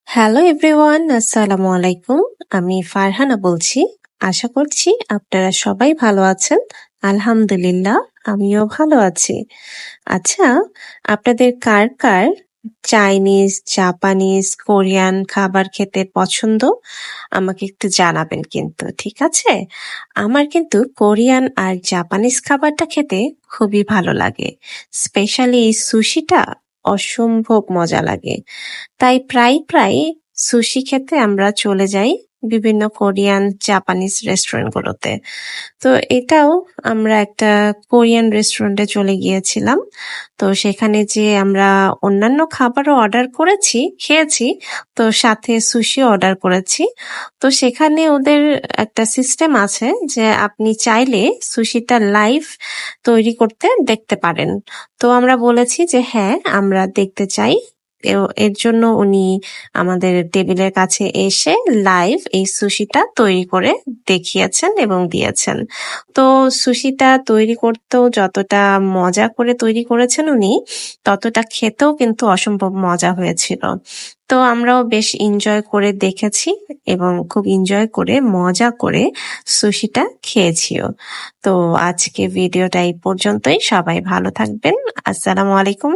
Hello everyone, আসসালামু আলাইকুম। আমি ফারহানা বলছি। আশা করছি আপনারা সবাই ভালো আছেন। আলহামদুলিল্লাহ, আমিও ভালো আছি। আচ্ছা, আপনাদের কার কার চাইনিজ, জাপানিজ, কোরিয়ান খাবার খেতে পছন্দ? আমাকে একটু জানাবেন কিন্তু, ঠিক আছে? আমার কিন্তু কোরিয়ান আর জাপানিজ খাবারটা খেতে খুবই ভালো লাগে। স্পেশালি এই সুশিটা অসম্ভব মজা লাগে। তাই প্রায় সুশি খেতে আমরা চলে যাই বিভিন্ন কোরিয়ান, জাপানিজ রেস্টুরেন্টগুলোতে। তো এটাও আমরা একটা কোরিয়ান রেস্টুরেন্টে চলে গিয়েছিলাম। তো সেখানে যেয়ে আমরা অন্যান্য খাবারও অর্ডার করেছি, খেয়েছি। তো সাথে সুশিও অর্ডার করেছি। তো সেখানে ওদের একটা সিস্টেম আছে যে আপনি চাইলে সুশিটা লাইভ তৈরি করতে দেখতে পারেন। তো আমরা বলেছি যে হ্যাঁ, আমরা দেখতে চাই। এর জন্য উনি আমাদের টেবিলের কাছে এসে লাইভ এই সুশিটা তৈরি করে দেখিয়েছেন এবং দিয়েছেন। তো সুশিটা তৈরি করতেও যতটা মজা করে তৈরি করেছেন উনি, ততটা খেতেও কিন্তু অসম্ভব মজা হয়েছিল। তো আমরাও বেশ এনজয় করে দেখেছি এবং খুব এনজয় করে মজা করে সুশিটা খেয়েছিও। তো আজকে ভিডিওটা এই পর্যন্তই। সবাই ভালো থাকবেন। আসসালামু আলাইকুম।